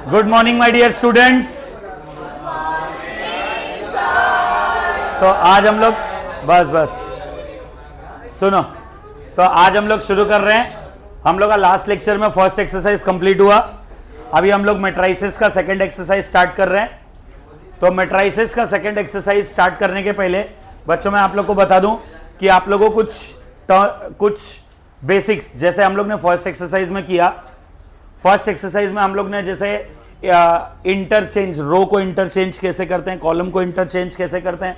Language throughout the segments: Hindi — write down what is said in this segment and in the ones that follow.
Good morning my dear students. तो आज हम लोग बस सुनो। तो आज हम लोग शुरू कर रहे हैं। हम लोग का लास्ट लेक्चर में फर्स्ट एक्सरसाइज कंप्लीट हुआ। अभी हम लोग मैट्राइसेस का सेकंड एक्सरसाइज स्टार्ट कर रहे हैं। तो मैट्राइसेस का सेकंड एक्सरसाइज स्टार्ट करने के पहले बच्चों मैं आप लोग को बता दूं कि आप लोगों को कुछ बेसिक्स, जैसे हम लोग ने फर्स्ट एक्सरसाइज में किया। फर्स्ट एक्सरसाइज में हम लोग ने जैसे इंटरचेंज, रो को इंटरचेंज कैसे करते हैं, कॉलम को इंटरचेंज कैसे करते हैं,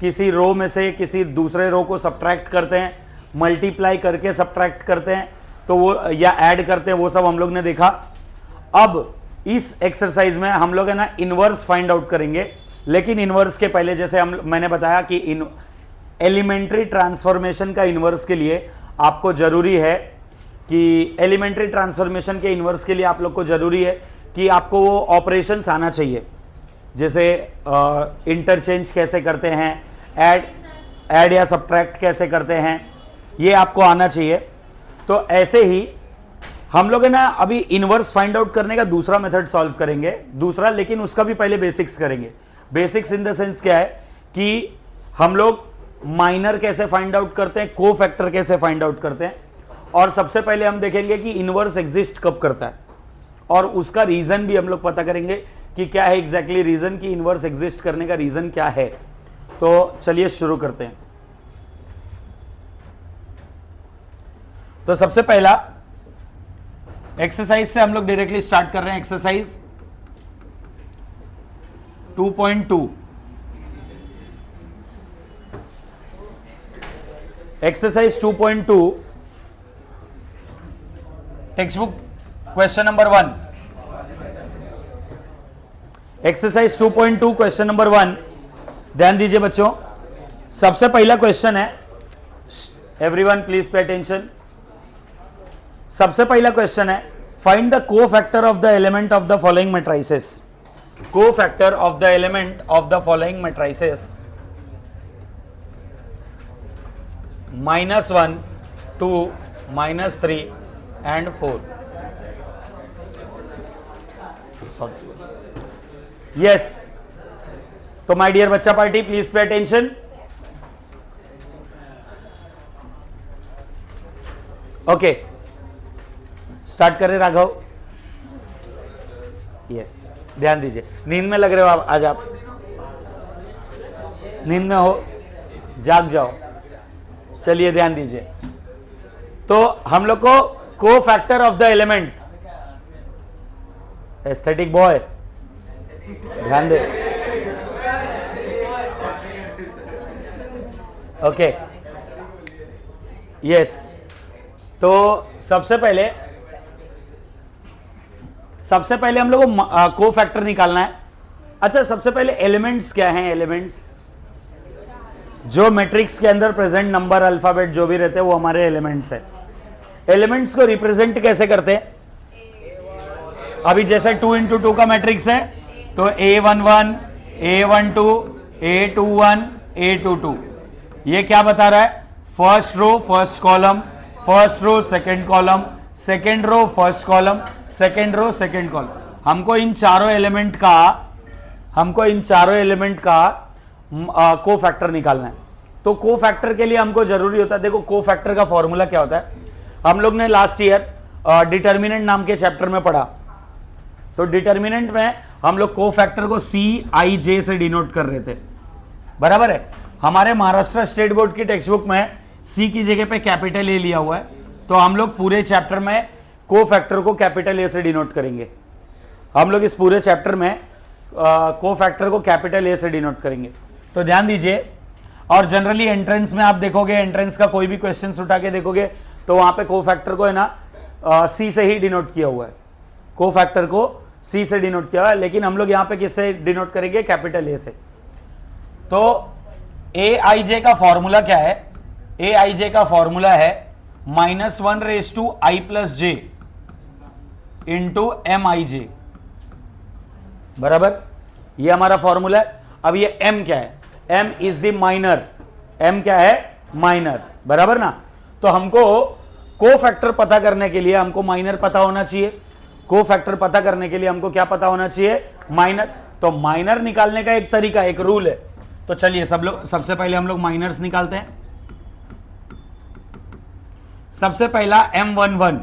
किसी रो में से किसी दूसरे रो को सब्ट्रैक्ट करते हैं, मल्टीप्लाई करके सब्ट्रैक्ट करते हैं तो वो, या ऐड करते हैं, वो सब हम लोग ने देखा। अब इस एक्सरसाइज में हम लोग है ना इनवर्स फाइंड आउट करेंगे। लेकिन इनवर्स के पहले जैसे मैंने बताया कि एलिमेंट्री ट्रांसफॉर्मेशन का इनवर्स के लिए आपको जरूरी है कि एलिमेंट्री ट्रांसफॉर्मेशन के इनवर्स के लिए आप लोग को जरूरी है कि आपको वो ऑपरेशंस आना चाहिए। जैसे इंटरचेंज कैसे करते हैं, ऐड या सब्ट्रैक्ट कैसे करते हैं, ये आपको आना चाहिए। तो ऐसे ही हम लोग है ना अभी इनवर्स फाइंड आउट करने का दूसरा मेथड सॉल्व करेंगे, दूसरा, लेकिन उसका भी पहले बेसिक्स करेंगे। बेसिक्स इन द सेंस क्या है कि हम लोग माइनर कैसे फाइंड आउट करते हैं, को फैक्टर कैसे फाइंड आउट करते हैं, और सबसे पहले हम देखेंगे कि इनवर्स एग्जिस्ट कब करता है, और उसका रीजन भी हम लोग पता करेंगे कि क्या है एग्जैक्टली रीजन, कि इनवर्स एग्जिस्ट करने का रीजन क्या है। तो चलिए शुरू करते हैं। तो सबसे पहला एक्सरसाइज से हम लोग डायरेक्टली स्टार्ट कर रहे हैं। Exercise 2.2। Exercise 2.2 text book question number 1। Exercise 2.2 question number 1। ध्यान दीजिए बच्चों, सबसे पहला क्वेश्चन है, एवरीवन प्लीज पे अटेंशन। सबसे पहला क्वेश्चन है, find the cofactor of the element of the following matrices. Cofactor of the element of the following matrices -1, 2, -3 and 4। Yes, तो माय डियर बच्चा party please pay attention. Okay, start करें राघव। यस, ध्यान दीजिए, नींद में लग रहे हो आप आज, आप नींद में हो, जाग जाओ। चलिए ध्यान दीजिए। तो हम लोग को factor of the element, aesthetic boy ध्यान दे। Okay, yes. तो सबसे पहले हम लोग को को फैक्टर निकालना है। अच्छा, सबसे पहले एलिमेंट्स क्या हैं? एलिमेंट्स जो मैट्रिक्स के अंदर प्रेजेंट नंबर, अल्फाबेट जो भी रहते हैं वो हमारे एलिमेंट्स है। एलिमेंट्स को रिप्रेजेंट कैसे करते हैं? अभी जैसे 2 × 2 का मैट्रिक्स है तो A11, A12, A21, A22। ये क्या बता रहा है? First row first column, first row second column, second row first column, second row second column. हमको इन चारों एलिमेंट का को फैक्टर निकालना है। तो को फैक्टर के लिए हमको जरूरी होता है, देखो को फैक्टर का फॉर्मूला क्या होता है, हम लोग ने लास्ट ईयर डिटर्मिनेंट नाम के चैप्टर में पढ़ा। तो डिटर्मिनेंट में हम लोग को फैक्टर को CIJ से डिनोट कर रहे थे, बराबर है। हमारे महाराष्ट्र स्टेट बोर्ड की टेक्स्ट बुक में C की जगह पे कैपिटल A लिया हुआ है, तो हम लोग पूरे चैप्टर में को फैक्टर को कैपिटल A से डिनोट करेंगे। हम लोग इस पूरे चैप्टर में को फैक्टर को कैपिटल A से डिनोट करेंगे। तो ध्यान दीजिए, और जनरली एंट्रेंस में आप देखोगे, एंट्रेंस का कोई भी क्वेश्चन उठा के देखोगे तो वहां पे को फैक्टर को है ना C से ही डिनोट किया हुआ है, को फैक्टर को C से डिनोट किया हुआ है। लेकिन हम लोग यहाँ पे किससे डिनोट करेंगे? कैपिटल A से। तो AIJ का फॉर्मूला क्या है? AIJ का फॉर्मूला है -1⁻I+J × MIJ, बराबर। ये हमारा फॉर्मूला है। अब ये M क्या है? M is the minor, M क्या है? माइनर, बराबर ना। तो हमको को फैक्टर पता करने के लिए हमको माइनर पता होना चाहिए। को फैक्टर पता करने के लिए हमको क्या पता होना चाहिए, माइनर। तो माइनर निकालने का एक तरीका, एक रूल है। तो चलिए सबसे पहले हम लोग माइनर्स निकालते हैं। सबसे पहला M11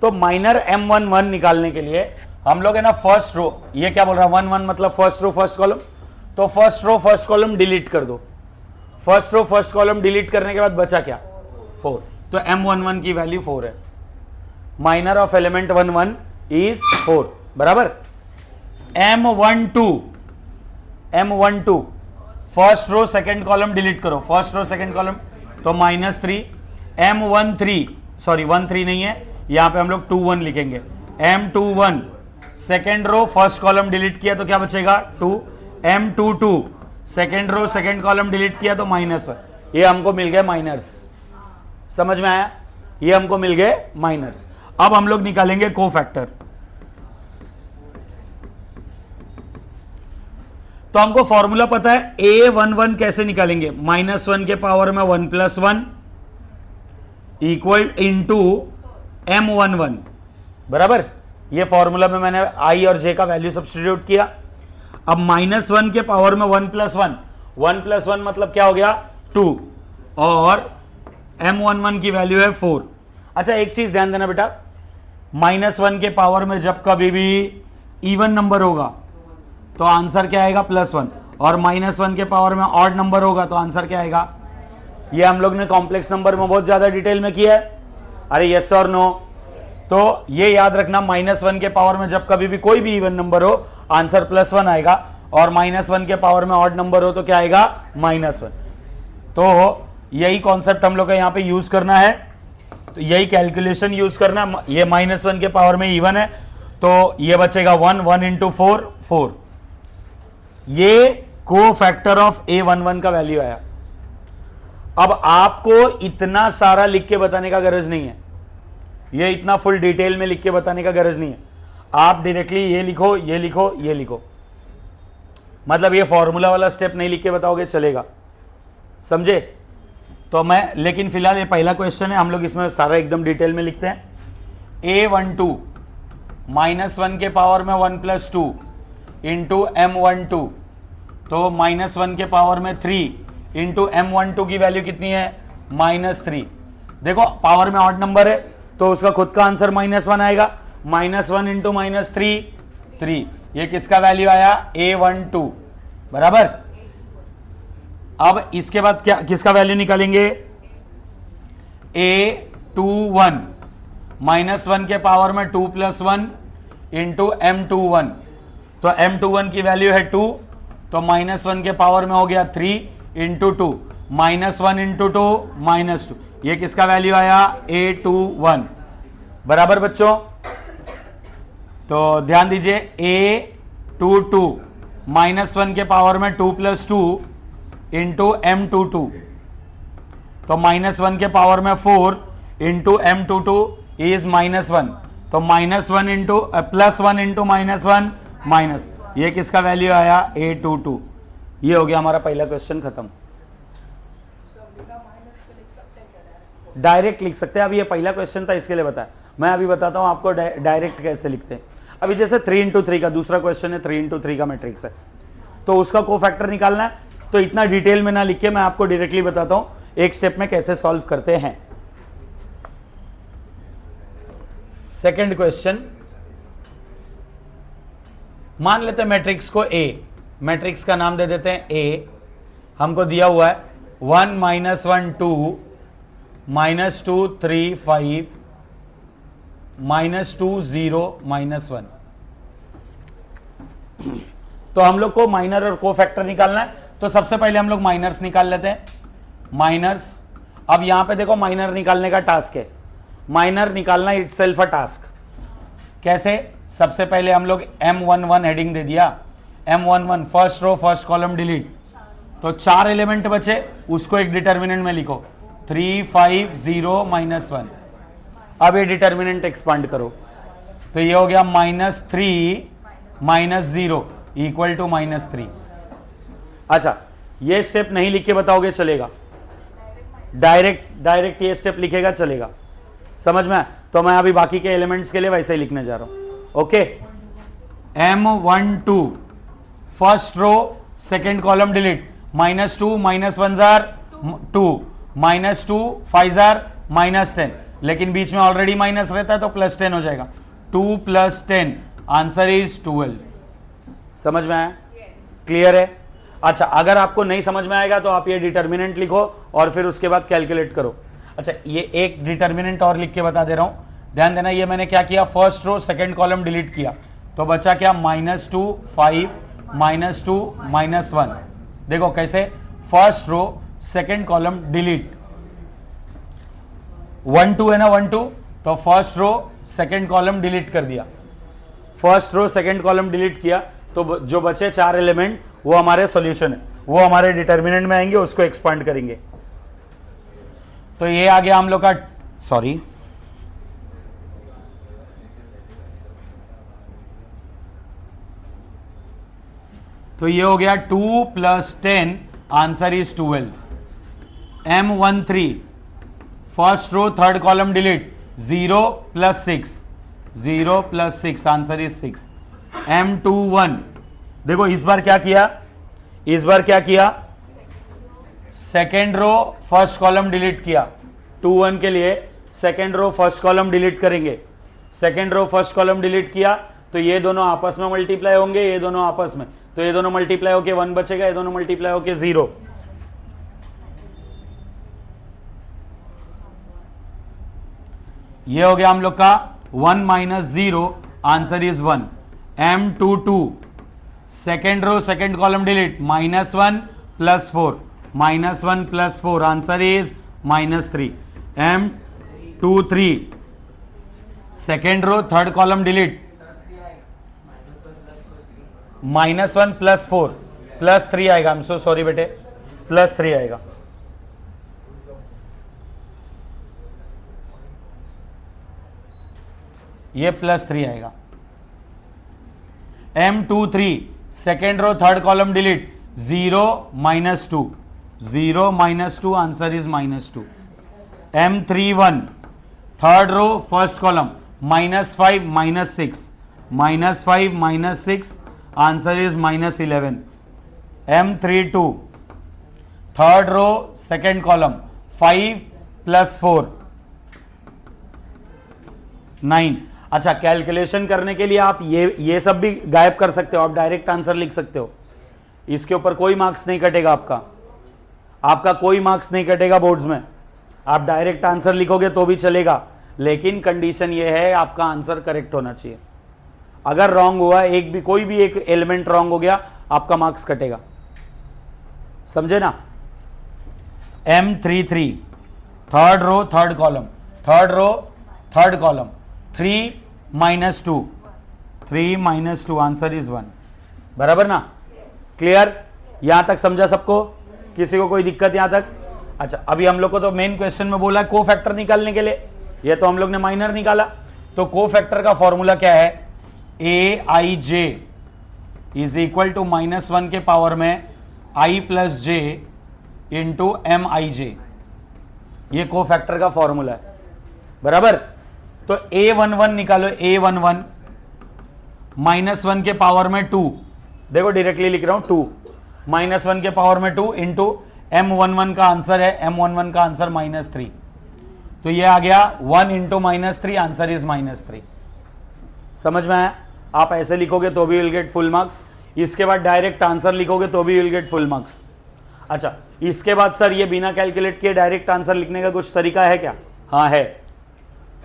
तो माइनर M11 निकालने के लिए हम लोग है ना फर्स्ट रो, ये क्या बोल रहा है 11 मतलब फर्स्ट रो फर्स्ट कॉलम, तो first row first column delete कर दो। First row first column delete करने के बाद बचा क्या 4, तो M11 की वैल्यू 4 है। माइनर ऑफ एलिमेंट 11 इज 4 बराबर। M12 first row second column delete करो, फर्स्ट रो सेकंड कॉलम तो -3। M13 सॉरी 13 नहीं है, यहां पे हम लोग 21 लिखेंगे। M21 second row first column delete किया तो क्या बचेगा 2। M22 second row second column delete किया तो -1। ये हमको मिल गए माइनर्स, समझ में आया, ये हमको मिल गए माइनर्स। अब हम लोग निकालेंगे कोफैक्टर। तो हमको फॉर्मूला पता है A11 कैसे निकालेंगे, -1 के पावर में 1 + 1 इक्वल इनटू M11 बराबर। ये फॉर्मूला में मैंने I और J का वैल्यू सब्स्टिट्यूट किया। अब -1 के पावर में 1 + 1, 1 + 1 मतलब क्या हो गया 2 और M11 की वैल्यू है 4। अच्छा एक चीज ध्यान देना बेटा, -1 के पावर में जब कभी भी इवन नंबर होगा तो आंसर क्या आएगा +1, और -1 के पावर में ऑड नंबर होगा तो आंसर क्या आएगा। ये हम लोग ने कॉम्प्लेक्स नंबर में बहुत ज्यादा डिटेल में किया है। अरे यस और नो, तो ये याद रखना -1 के पावर में जब कभी भी कोई भी इवन नंबर हो आंसर +1 आएगा, और -1 के पावर में ऑड नंबर हो तो क्या आएगा -1। तो यही कॉन्सेप्ट हम लोग को यहां पे यूज करना है, तो यही कैलकुलेशन यूज करना। ये -1 के पावर में इवन है तो ये बचेगा 1 × 4 4। ये को फैक्टर ऑफ A11 का वैल्यू आया। अब आपको इतना सारा लिख के बताने का गरज नहीं है, ये इतना फुल डिटेल में लिख के बताने का गरज नहीं है। आप डायरेक्टली ये लिखो ये लिखो ये लिखो, मतलब ये फॉर्मूला वाला स्टेप नहीं लिख के बताओगे चलेगा, समझे। तो मैं लेकिन फिलहाल ये पहला क्वेश्चन है, हम लोग इसमें सारा एकदम डिटेल में लिखते हैं। A12 -1 के पावर में 1 + 2 इंटू M12, तो -1 के पावर में 3 इंटू M12 की वैल्यू कितनी है -3। देखो पावर में ऑड नंबर है तो उसका खुद का आंसर -1 आएगा। -1 इंटू -3 3, ये किसका वैल्यू आया A12 बराबर। अब इसके बाद क्या किसका वैल्यू निकालेंगे A21 -1 के पावर में 2 + 1 इंटू M21, तो M21 की वैल्यू है 2, तो -1 के पावर में हो गया 3 इंटू 2, -1 इंटू 2 -2, ये किसका वैल्यू आया A21 बराबर बच्चों। तो ध्यान दीजिए A22 -1 के पावर में 2 + 2 इंटू M22, तो -1 के पावर में 4 इंटू M22 इज -1, तो -1 इंटू +1 इंटू -1 माइनस, ये किसका वैल्यू आया A22। ये हो गया हमारा पहला क्वेश्चन खत्म। डायरेक्ट लिख सकते हैं, अभी ये पहला क्वेश्चन था इसके लिए बताया, मैं अभी बताता हूं आपको डायरेक्ट कैसे लिखते हैं। अभी जैसे 3 × 3 का दूसरा क्वेश्चन है, 3 × 3 का मैट्रिक्स है, तो उसका कोफैक्टर निकालना है। तो इतना डिटेल में ना लिख के मैं आपको डायरेक्टली बताता हूं एक स्टेप में कैसे सॉल्व करते हैं। सेकंड क्वेश्चन, मान लेते हैं मैट्रिक्स को A, मैट्रिक्स का नाम दे देते हैं A। हमको दिया हुआ है 1 - 1 2 -2 3 5 -2 0 -1। तो हम लोग को माइनर और कोफैक्टर निकालना है, तो सबसे पहले हम लोग माइनर्स निकाल लेते हैं। माइनर्स, अब यहां पे देखो माइनर निकालने का टास्क है, माइनर निकालना इटसेल्फ अ टास्क। कैसे, सबसे पहले हम लोग M11 हेडिंग दे दिया, M11 first row first column delete, तो 4 एलिमेंट बचे, उसको एक डिटर्मिनेंट में लिखो 3 5 0 -1। अब ये डिटर्मिनेंट एक्सपांड करो, तो ये हो गया -3 -0 इक्वल टू -3। अच्छा ये स्टेप नहीं लिख के बताओगे चलेगा, डायरेक्ट ये स्टेप लिखेगा चलेगा। समझ में? तो मैं अभी बाकी के एलिमेंट्स के लिए वैसे ही लिखने जा रहा हूं। Okay, M12 first row second column delete, -2 -1 जार 2, -2 5 जार -10, लेकिन बीच में ऑलरेडी माइनस रहता है तो +10 हो जाएगा। 2 + 10 आंसर इज 12। समझ में आया? क्लियर है? अच्छा, अगर आपको नहीं समझ में आएगा तो आप ये डिटर्मिनेंट लिखो और फिर उसके बाद कैलकुलेट करो। अच्छा, ये एक डिटर्मिनेंट और लिख के बता दे रहा हूं, ध्यान देना। ये मैंने क्या किया, first row second column delete किया तो बचा क्या, -2 5 -2 -1। देखो कैसे, first row second column delete, 1 2 है ना, 1 2, तो first row second column delete कर दिया। First row second column delete किया तो जो बचे 4 एलिमेंट वो हमारे सॉल्यूशन है, वो हमारे डिटर्मिनेंट में आएंगे, उसको एक्सपांड करेंगे। तो ये आ गया हम लोग का, सॉरी, तो ये हो गया 2 + 10 answer is 12। M13 first row third column delete, 0 + 6, 0 + 6 answer is 6। M21 देखो इस बार क्या किया, इस बार क्या किया, second row first column delete किया। 21 के लिए second row first column delete करेंगे। Second row first column delete किया तो ये दोनों आपस में मल्टीप्लाई होंगे, ये दोनों आपस में, तो ये दोनों मल्टीप्लाई होके 1 बचेगा, ये दोनों मल्टीप्लाई होके 0। ये हो गया हम लोग का 1 - 0 answer is 1। M22 second row second column delete, -1 + 4, -1 + 4 answer is -3। M23 second row third column delete, -1 + 4 +3 आएगा, आई एम सो सॉरी बेटे, +3 आएगा। ये +3 आएगा। M23 second row third column delete, 0 - 2, 0 - 2 answer is -2। M31 third row first column, -5 - 6, -5 - 6 answer is -11। M32 third row second column, 5 + 4 9। अच्छा, कैलकुलेशन करने के लिए आप ये सब भी गायब कर सकते हो, आप डायरेक्ट आंसर लिख सकते हो, इसके ऊपर कोई मार्क्स नहीं कटेगा आपका कोई मार्क्स नहीं कटेगा बोर्ड्स में। आप डायरेक्ट आंसर लिखोगे तो भी चलेगा, लेकिन कंडीशन ये है आपका आंसर करेक्ट होना चाहिए। अगर रॉन्ग हुआ, कोई भी एक एलिमेंट रॉन्ग हो गया, आपका मार्क्स कटेगा, समझे ना। M33 third row third column, third row third column, 3 - 2, 3 - 2 answer is 1। बराबर ना, क्लियर? यहां तक समझा सबको? किसी को कोई दिक्कत यहां तक? अच्छा, अभी हम लोग को तो मेन क्वेश्चन में बोला को फैक्टर निकालने के लिए, ये तो हम लोग ने माइनर निकाला। तो को फैक्टर का फॉर्मूला क्या है, aij इज इक्वल टू -1 के पावर में i + j इंटू mij, ये को फैक्टर का फॉर्मूला है। बराबर? तो a11 निकालो, a11 -1 के पावर में 2, देखो डायरेक्टली लिख रहा हूं 2, -1 के पावर में 2 इंटू M11 का आंसर है, M11 का आंसर -3, तो ये आ गया 1 इंटू -3 आंसर इज -3। समझ में आया? आप ऐसे लिखोगे तो भी विल गेट फुल मार्क्स, इसके बाद डायरेक्ट आंसर लिखोगे तो भी विल गेट फुल मार्क्स। अच्छा, इसके बाद सर ये बिना कैलकुलेट किए डायरेक्ट आंसर लिखने का कुछ तरीका है क्या? हाँ है।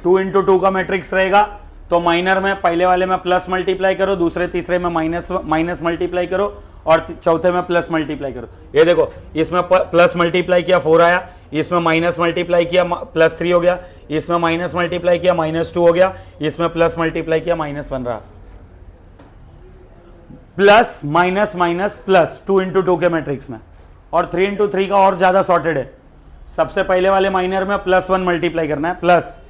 2 इंटू 2 का मैट्रिक्स रहेगा, तो माइनर में पहले वाले में प्लस मल्टीप्लाई करो, दूसरे तीसरे में माइनस मल्टीप्लाई करो, और चौथे में प्लस मल्टीप्लाई करो। ये देखो, इसमें प्लस मल्टीप्लाई किया 4 आया, इसमें माइनस मल्टीप्लाई किया +3 हो गया, इसमें माइनस मल्टीप्लाई किया -2 हो गया, इसमें प्लस मल्टीप्लाई किया -1 रहा। Plus minus minus plus 2 into 2 के मैट्रिक्स में, और 3 इंटू 3 का और ज्यादा सॉर्टेड है। सबसे पहले वाले माइनर में +1 मल्टीप्लाई करना है, प्लस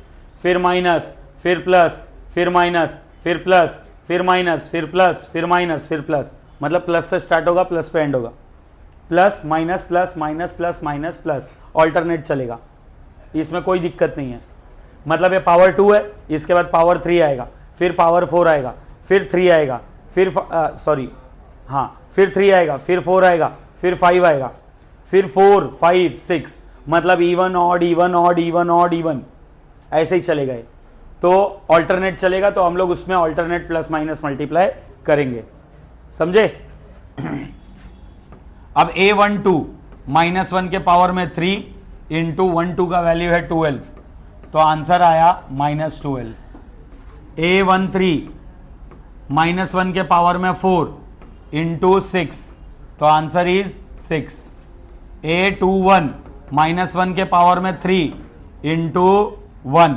फिर माइनस फिर प्लस फिर माइनस फिर प्लस फिर माइनस फिर प्लस फिर माइनस फिर प्लस, मतलब प्लस से स्टार्ट होगा प्लस पे एंड होगा। Plus minus plus minus plus minus plus alternate चलेगा, इसमें कोई दिक्कत नहीं है। मतलब ये पावर 2 है, इसके बाद पावर 3 आएगा, फिर पावर 4 आएगा, फिर 3 आएगा, फिर फिर 3 आएगा, फिर 4 आएगा, फिर 5 आएगा, फिर 4 5 6, मतलब even odd even odd even odd even, ऐसे ही चले गए। तो ऑल्टरनेट चलेगा तो हम लोग उसमें ऑल्टरनेट प्लस माइनस मल्टीप्लाई करेंगे, समझे। अब A12 -1 के पावर में 3 इंटू 1 का वैल्यू है 12, तो आंसर आया -12। A13 -1 के पावर में 4 इंटू 6, तो आंसर इज 6। A21 -1 के पावर में 3 इंटू 1,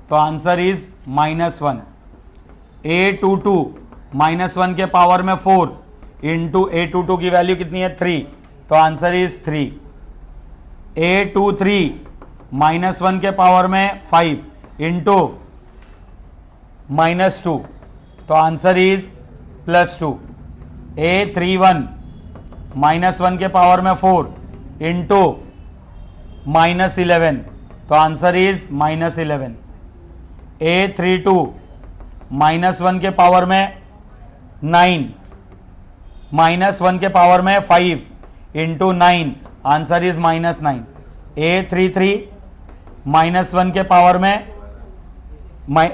तो आंसर इज -1। A22 -1 के पावर में 4 इंटू A22 की वैल्यू कितनी है 3, तो आंसर इज 3। A23 -1 के पावर में 5 इंटू -2, तो आंसर इज +2। A31 -1 के पावर में 4 इंटू -11, तो आंसर इज -11। A32 -1 के पावर में 9 -1 के पावर में 5 इंटू 9, आंसर इज -9। A33 -1 के पावर में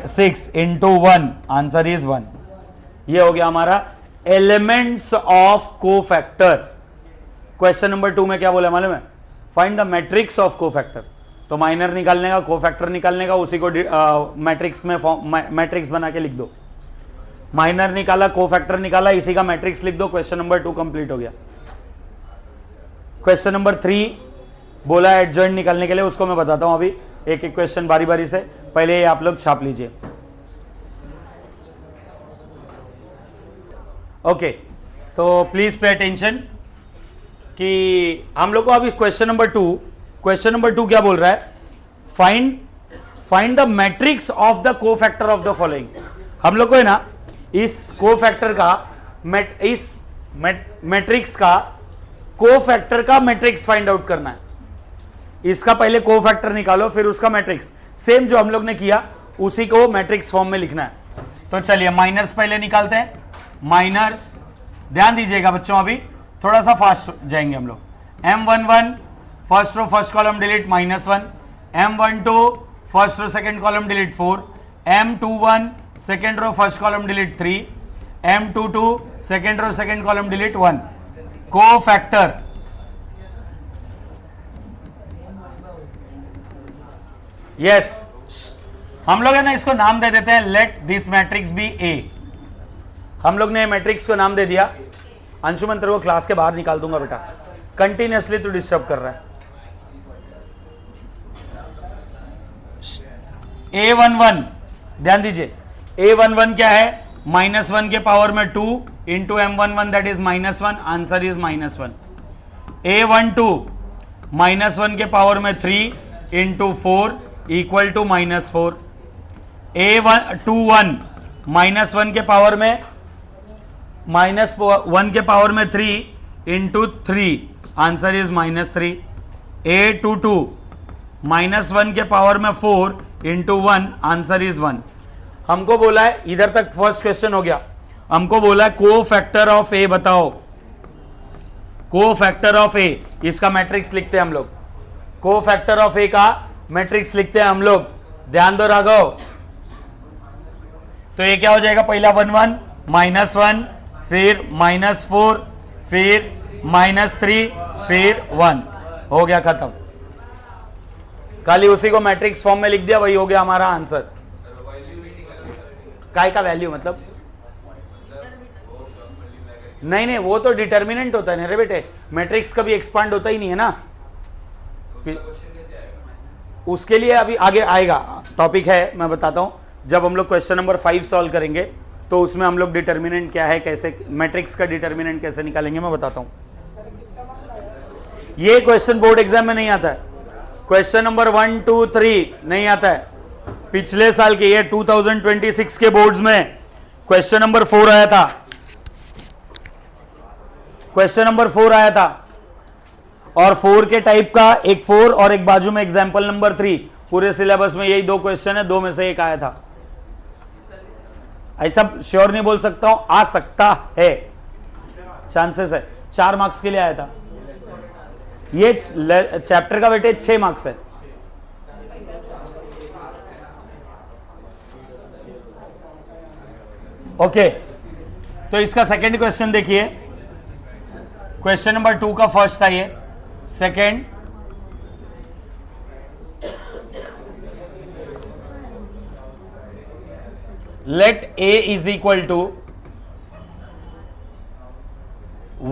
6 इंटू 1, आंसर इज 1। ये हो गया हमारा elements of cofactor. Question number 2 में क्या बोला मालूम है, find the matrix of cofactor. तो माइनर निकालने का, कोफैक्टर निकालने का, उसी को मैट्रिक्स में मैट्रिक्स बना के लिख दो। माइनर निकाला, कोफैक्टर निकाला, इसी का मैट्रिक्स लिख दो। क्वेश्चन नंबर 2 कंप्लीट हो गया। क्वेश्चन नंबर 3 बोला एडजॉइंट निकालने के लिए, उसको मैं बताता हूं अभी एक एक क्वेश्चन बारी बारी से। पहले ये आप लोग छाप लीजिए। ओके, तो प्लीज पे अटेंशन कि हम लोग को अभी क्वेश्चन नंबर 2 क्या बोल रहा है, find the matrix of the cofactor of the following. हम लोग को है ना इस कोफैक्टर का इस मैट्रिक्स का कोफैक्टर का मैट्रिक्स फाइंड आउट करना है। इसका पहले कोफैक्टर निकालो, फिर उसका मैट्रिक्स, सेम जो हम लोग ने किया उसी को मैट्रिक्स फॉर्म में लिखना है। तो चलिए माइनर्स पहले निकालते हैं। माइनर्स ध्यान दीजिएगा बच्चों, अभी थोड़ा सा फास्ट जाएंगे हम लोग। M11 first row first column delete -1, M12 first row second column delete 4, M21 second row first column delete 3, M22 second row second column delete 1। Cofactor yes, हम लोग है ना इसको नाम दे देते हैं, let this matrix be A। हम लोग ने मैट्रिक्स को नाम दे दिया। अंशुमन तेरे को क्लास के बाहर निकाल दूंगा बेटा, कंटिन्यूअसली तू डिस्टर्ब कर रहा है। A11 ध्यान दीजिए, A11 क्या है, -1 के पावर में 2 into M11 that is -1, answer is -1। A12 -1 के पावर में 3 इंटू 4 इक्वल टू -4। A21 -1 के पावर में -1 के पावर में 3 इंटू 3, आंसर इज -3। A22 -1 के पावर में 4 इंटू 1, आंसर इज 1। हमको बोला है, इधर तक फर्स्ट क्वेश्चन हो गया। हमको बोला है कोफैक्टर ऑफ ए बताओ। कोफैक्टर ऑफ ए, इसका मैट्रिक्स लिखते हैं हम लोग। कोफैक्टर ऑफ ए का मैट्रिक्स लिखते हैं हम लोग, ध्यान दो राघव। तो ये क्या हो जाएगा, पहला 1 1 -1, फिर -4, फिर -3, फिर 1, हो गया खत्म। खाली उसी को मैट्रिक्स फॉर्म में लिख दिया, वही हो गया हमारा आंसर। काय का वैल्यू मतलब नहीं, वो तो डिटर्मिनेंट होता है ना रे बेटे, मैट्रिक्स कभी एक्सपांड होता ही नहीं है ना। उसके लिए अभी आगे आएगा, टॉपिक है, मैं बताता हूं। जब हम लोग क्वेश्चन नंबर 5 सॉल्व करेंगे तो उसमें हम लोग डिटर्मिनेंट क्या है, कैसे मैट्रिक्स का डिटर्मिनेंट कैसे निकालेंगे, मैं बताता हूं। ये क्वेश्चन बोर्ड एग्जाम में नहीं आता है। क्वेश्चन नंबर 1 2 3 नहीं आता है। पिछले साल के, ये 2026 के बोर्ड्स में क्वेश्चन नंबर 4 आया था। क्वेश्चन नंबर 4 आया था, और 4 के टाइप का एक 4 और एक बाजू में एग्जाम्पल नंबर 3, पूरे सिलेबस में यही 2 क्वेश्चन है, 2 में से एक आया था। ऐसा श्योर नहीं बोल सकता हूं, आ सकता है, चांसेस है। 4 मार्क्स के लिए आया था। ये चैप्टर का वेटेज 6 मार्क्स है। ओके, तो इसका सेकंड क्वेश्चन देखिए। क्वेश्चन नंबर 2 का फर्स्ट था ये, second let a is equal to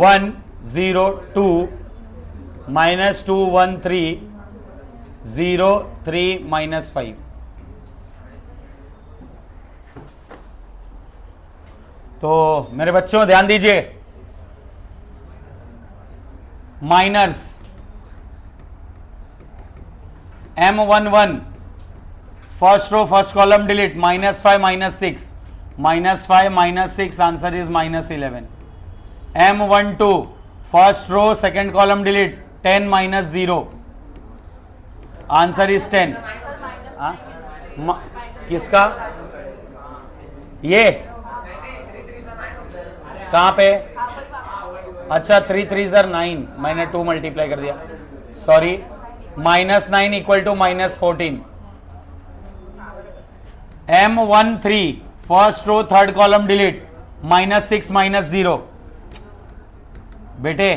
1 0 2 minus 2 1 3 0 3 minus 5। तो मेरे बच्चों ध्यान दीजिए, minors M11 first row first column delete, -5 -6 -5 -6 answer is -11। M12 first row second column delete, 10 -0 answer is 10। किसका? ये कहां पे? अच्छा 3 3 9, मैंने 2 मल्टीप्लाई कर दिया, sorry. -9 equal to -14। M13 first row third column delete, -6 -0। बेटे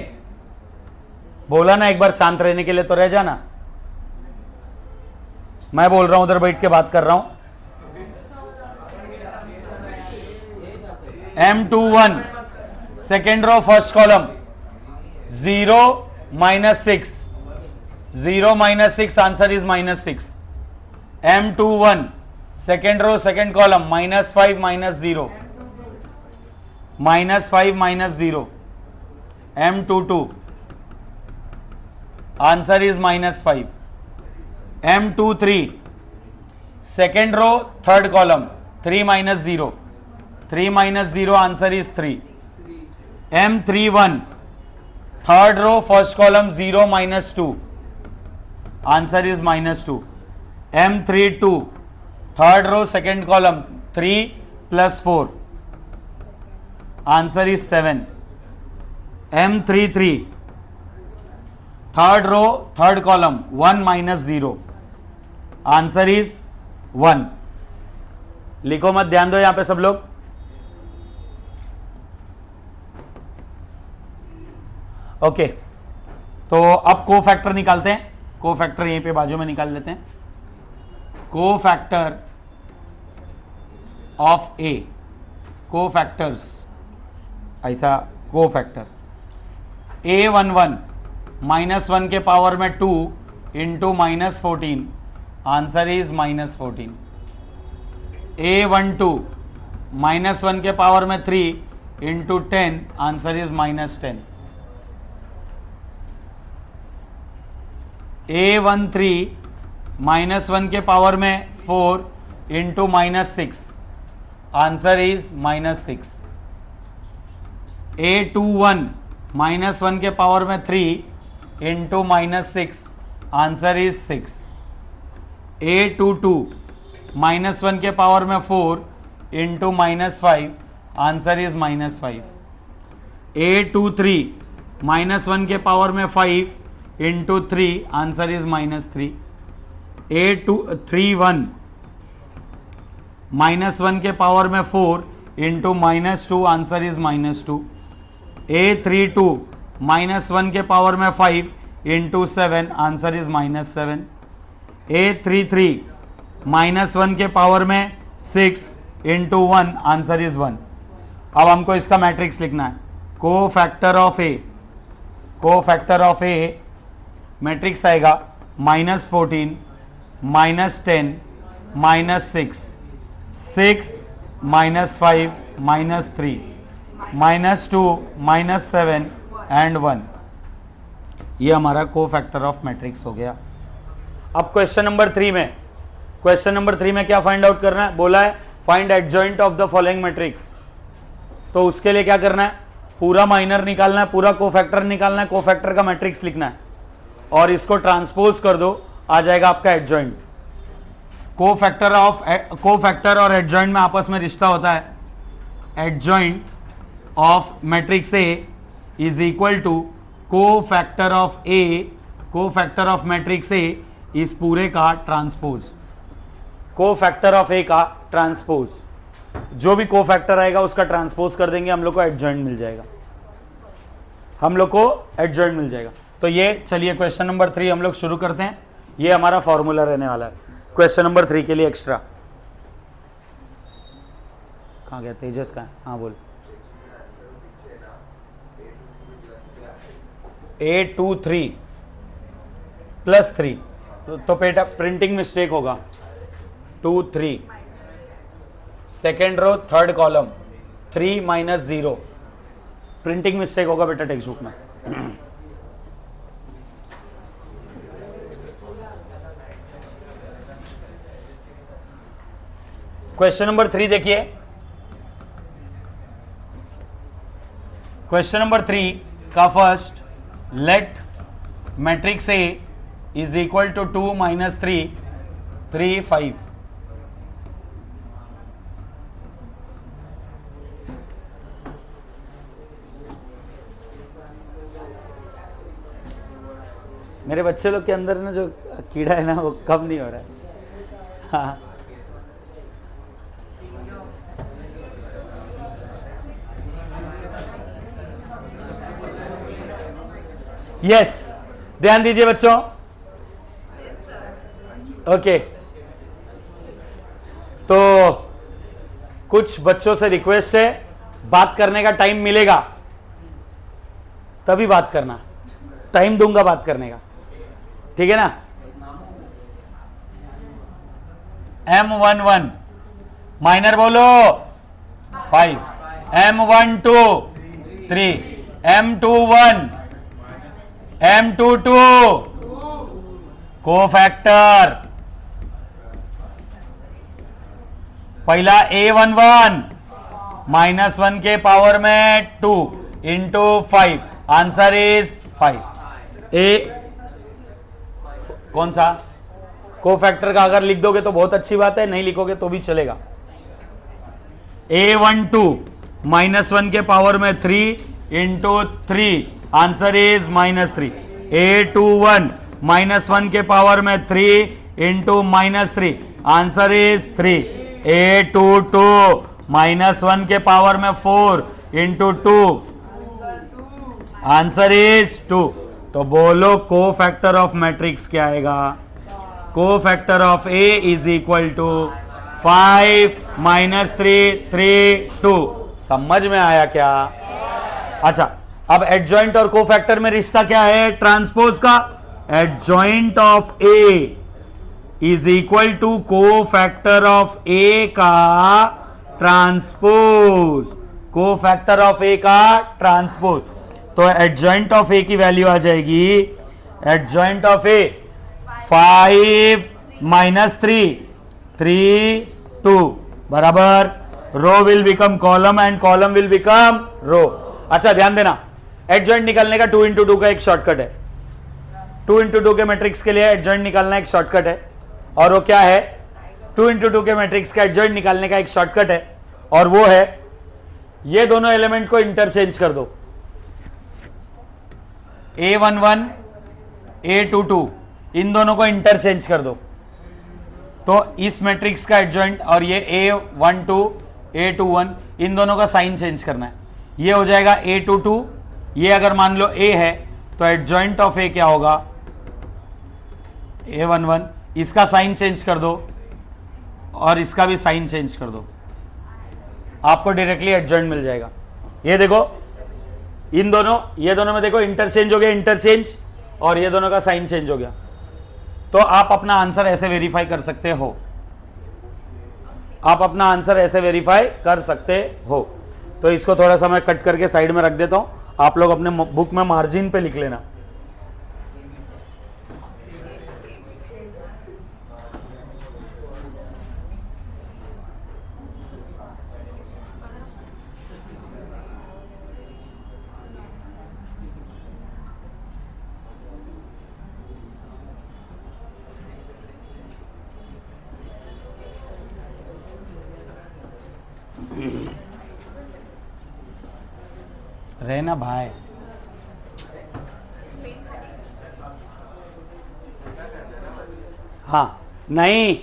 बोला ना एक बार शांत रहने के लिए, तो रह जाना। मैं बोल रहा हूं, उधर बैठ के बात कर रहा हूं। M21 second row first column, 0 -6 0 -6 answer is -6। M21 second row second column, -5 -0 -5 -0। M22 answer is -5। M23 second row third column, 3 -0 3 -0 answer is 3। M31 third row first column, 0 -2 answer is -2। M32 third row second column, 3 + 4 answer is 7। M33 third row third column, 1 -0 answer is 1। लिखो मत, ध्यान दो यहां पे सब लोग। ओके, तो अब को फैक्टर निकालते हैं। को फैक्टर यहीं पे बाजू में निकाल लेते हैं। को फैक्टर ऑफ ए, को फैक्टर्स, ऐसा को फैक्टर A11 -1 के पावर में 2 इंटू -14 आंसर इज -14। A12 -1 के पावर में 3 इंटू 10 आंसर इज -10। A13 -1 के पावर में 4 इंटू -6 आंसर इज -6। A21 -1 के पावर में 3 इंटू -6 आंसर इज 6। A22 -1 के पावर में 4 इंटू -5 आंसर इज -5। A23 -1 के पावर में 5 इंटू 3 आंसर इज -3। A31 -1 के पावर में 4 इंटू -2 आंसर इज -2। A32 -1 के पावर में 5 इंटू 7 आंसर इज -7। A33 -1 के पावर में 6 इंटू 1 आंसर इज 1। अब हमको इसका मैट्रिक्स लिखना है। को फैक्टर ऑफ ए, को फैक्टर ऑफ ए मैट्रिक्स आएगा -14 -10 -6 6 -5 -3 -2 -7 एंड 1। ये हमारा को फैक्टर ऑफ मैट्रिक्स हो गया। अब क्वेश्चन नंबर 3 में, क्वेश्चन नंबर 3 में क्या फाइंड आउट करना है? बोला है find adjoint of the following matrix. तो उसके लिए क्या करना है? पूरा माइनर निकालना है, पूरा को फैक्टर निकालना है, को फैक्टर का मैट्रिक्स लिखना है और इसको ट्रांसपोज कर दो, आ जाएगा आपका एडजॉइंट। कोफैक्टर और एडजॉइंट में आपस में रिश्ता होता है, adjoint of matrix A is equal to cofactor of A, cofactor of matrix A इस पूरे का ट्रांसपोज, कोफैक्टर ऑफ ए का ट्रांसपोज, जो भी कोफैक्टर आएगा उसका ट्रांसपोज कर देंगे, हम लोग को एडजॉइंट मिल जाएगा, हम लोग को एडजॉइंट मिल जाएगा। तो ये चलिए क्वेश्चन नंबर 3 हम लोग शुरू करते हैं। ये हमारा फॉर्मूला रहने वाला है क्वेश्चन नंबर 3 के लिए एक्स्ट्रा। कहाँ गया तेजस का? हाँ बोल। 823 प्लस 3 तो बेटा प्रिंटिंग मिस्टेक होगा, 2 3 second row third column 3 minus 0, printing mistake होगा बेटा टेक्स्ट बुक में। क्वेश्चन नंबर 3 देखिए, क्वेश्चन नंबर 3 का first, let matrix A is equal to 2 minus 3 3 5। मेरे बच्चे लोग के अंदर ना जो कीड़ा है ना वो कम नहीं हो रहा है। हाँ यस, ध्यान दीजिए बच्चों। ओके तो कुछ बच्चों से रिक्वेस्ट है, बात करने का टाइम मिलेगा तभी बात करना, टाइम दूंगा बात करने का, ठीक है ना। M11 माइनर बोलो 5, M12 3, M21 M22 कोफैक्टर, पहला A11 -1 के पावर में 2 इंटू 5, आंसर इज 5। ए कौन सा कोफैक्टर का अगर लिख दोगे तो बहुत अच्छी बात है, नहीं लिखोगे तो भी चलेगा। A12 -1 के पावर में 3 इंटू 3, आंसर इज -3। A21 -1 के पावर में 3 इंटू -3, आंसर इज 3। A22 -1 के पावर में 4 इंटू 2, आंसर इज 2। तो बोलो कोफैक्टर ऑफ मैट्रिक्स क्या आएगा? Cofactor of A is equal to 5 -3 3 2। समझ में आया क्या? अच्छा, अब एडजॉइंट और कोफैक्टर में रिश्ता क्या है ट्रांसपोज का? Adjoint of A is equal to cofactor of A का ट्रांसपोज, कोफैक्टर ऑफ ए का ट्रांसपोज। तो एडजॉइंट ऑफ ए की वैल्यू आ जाएगी, एडजॉइंट ऑफ ए 5 -3 3 2 बराबर row will become column and column will become row. अच्छा ध्यान देना, एडजॉइंट निकालने का 2 इंटू 2 का एक शॉर्टकट है। 2 इंटू 2 के मैट्रिक्स के लिए एडजॉइंट निकालना एक शॉर्टकट है, और वो क्या है? 2 इंटू 2 के मैट्रिक्स का एडजॉइंट निकालने का एक शॉर्टकट है, और वो है ये दोनों एलिमेंट को इंटरचेंज कर दो। A11 A22 इन दोनों को इंटरचेंज कर दो, तो इस मैट्रिक्स का एडजॉइंट और ये A12 A21 इन दोनों का साइन चेंज करना है। ये हो जाएगा A22, ये अगर मान लो A है तो एडजॉइंट ऑफ A क्या होगा? A11, इसका साइन चेंज कर दो और इसका भी साइन चेंज कर दो, आपको डायरेक्टली एडजॉइंट मिल जाएगा। ये देखो इन दोनों, ये दोनों में देखो इंटरचेंज हो गया, इंटरचेंज, और ये दोनों का साइन चेंज हो गया। तो आप अपना आंसर ऐसे वेरीफाई कर सकते हो, आप अपना आंसर ऐसे वेरीफाई कर सकते हो। तो इसको थोड़ा सा मैं कट करके साइड में रख देता हूं, आप लोग अपने बुक में मार्जिन पे लिख लेना। रहना भाई। हाँ नहीं,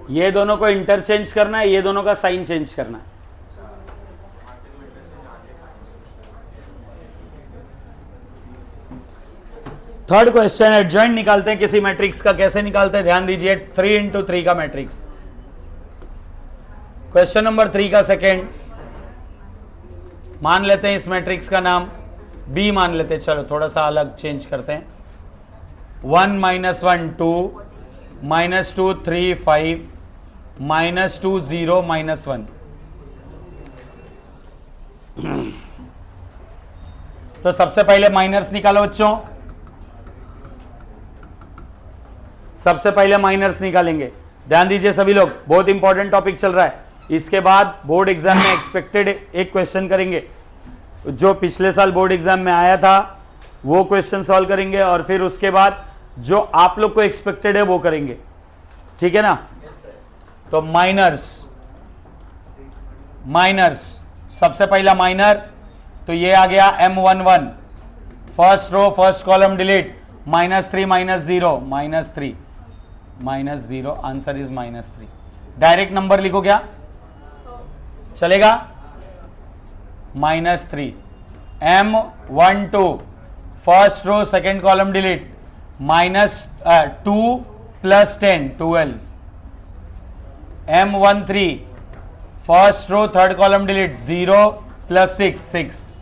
ये दोनों को इंटरचेंज करना है, ये दोनों का साइन चेंज करना है। थर्ड क्वेश्चन, एडजॉइंट निकालते हैं किसी मैट्रिक्स का। कैसे निकालते हैं ध्यान दीजिए, 3 इंटू 3 का मैट्रिक्स। क्वेश्चन नंबर 3 का सेकेंड, मान लेते हैं इस मैट्रिक्स का नाम बी मान लेते हैं। चलो थोड़ा सा अलग चेंज करते हैं। 1 -1 2 -2 3 5 -2 0 -1। तो सबसे पहले माइनर्स निकालो बच्चों, सबसे पहले माइनर्स निकालेंगे। ध्यान दीजिए सभी लोग, बहुत इंपॉर्टेंट टॉपिक चल रहा है। इसके बाद बोर्ड एग्जाम में एक्सपेक्टेड एक क्वेश्चन करेंगे, जो पिछले साल बोर्ड एग्जाम में आया था वो क्वेश्चन सॉल्व करेंगे, और फिर उसके बाद जो आप लोग को एक्सपेक्टेड है वो करेंगे। ठीक है ना? तो माइनर्स सबसे पहला माइनर तो ये आ गया M11, first row first column delete, -3 -0 answer is -3। Direct number लिखो क्या चलेगा? -3। M12 first row second column delete, -2 + 10 12। M13 first row third column delete, 0 + 6 6।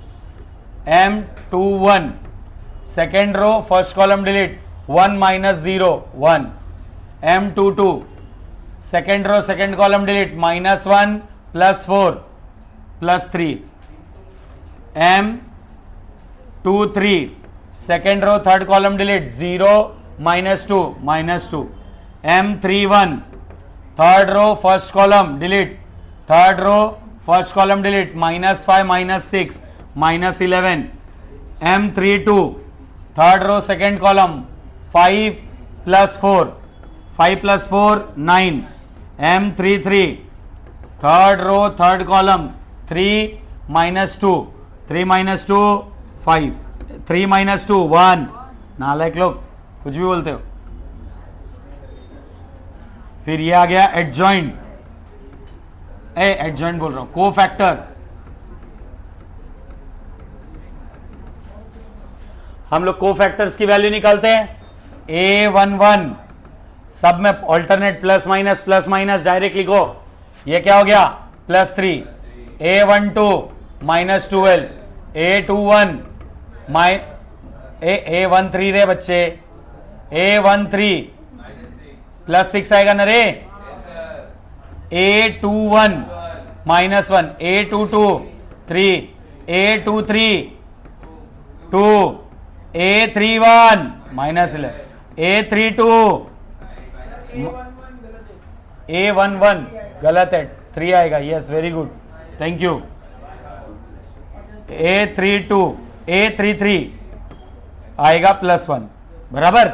M21 second row first column delete, 1 - 0 1। M22 second row second column delete, -1 + 4 + 3। M23 second row third column delete, 0 - 2 -2। M31 third row first column delete, third row first column delete, -5 - 6 -11। M32 third row second column, 5 + 4 5 + 4 9। M33 third row third column, 3 - 2 3 - 2 5 3 - 2 1। नालायक लोग कुछ भी बोलते हो। फिर ये आ गया एडजॉइंट, एडजॉइंट बोल रहा हूं, कोफैक्टर। हम लोग कोफैक्टर्स की वैल्यू निकालते हैं। A11 सब में ऑल्टरनेट प्लस माइनस डायरेक्ट लिखो। ये क्या हो गया? +3। A12 -12। A21 A13 रे बच्चे, A13 +6 आएगा ना रे। A21 -1, A22 3, A23 2, A31 -11, A32 A11 गलत है, 3 आएगा। Yes very good, thank you. A33 आएगा +1 बराबर।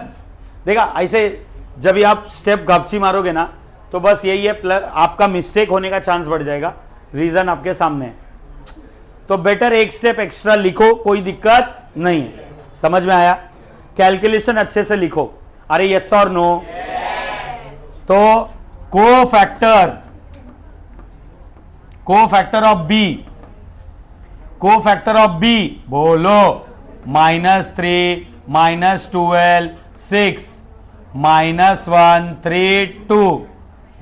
देखा ऐसे जब भी आप स्टेप गापची मारोगे ना तो बस यही है, आपका मिस्टेक होने का चांस बढ़ जाएगा। रीजन आपके सामने है, तो बेटर एक स्टेप एक्स्ट्रा लिखो, कोई दिक्कत नहीं। समझ में आया? कैलकुलेशन अच्छे से लिखो। अरे यस और नो? तो कोफैक्टर ऑफ बी बोलो, -3 -12 6 -1 3 2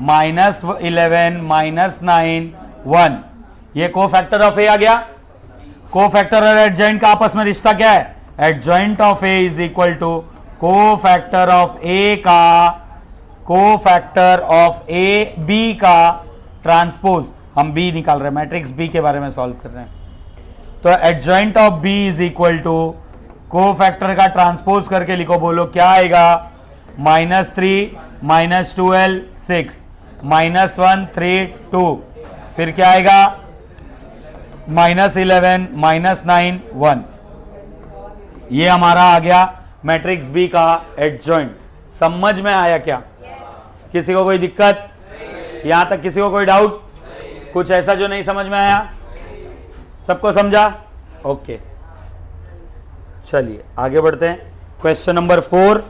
-11 -9 1। ये कोफैक्टर ऑफ ए आ गया। कोफैक्टर और एडजॉइंट का आपस में रिश्ता क्या है? Adjoint of A is equal to cofactor of A का कोफैक्टर ऑफ ए बी का ट्रांसपोज। हम बी निकाल रहे हैं, मैट्रिक्स बी के बारे में सॉल्व कर रहे हैं। तो adjoint of B is equal to cofactor का ट्रांसपोज करके लिखो, बोलो क्या आएगा? -3 -12 6 -1 3 2। फिर क्या आएगा? -11 -9 1। ये हमारा आ गया मैट्रिक्स बी का एडजॉइंट। समझ में आया क्या? किसी को कोई दिक्कत? यहां तक किसी को कोई डाउट? कुछ ऐसा जो नहीं समझ में आया? सबको समझा? ओके, चलिए आगे बढ़ते हैं। क्वेश्चन नंबर 4,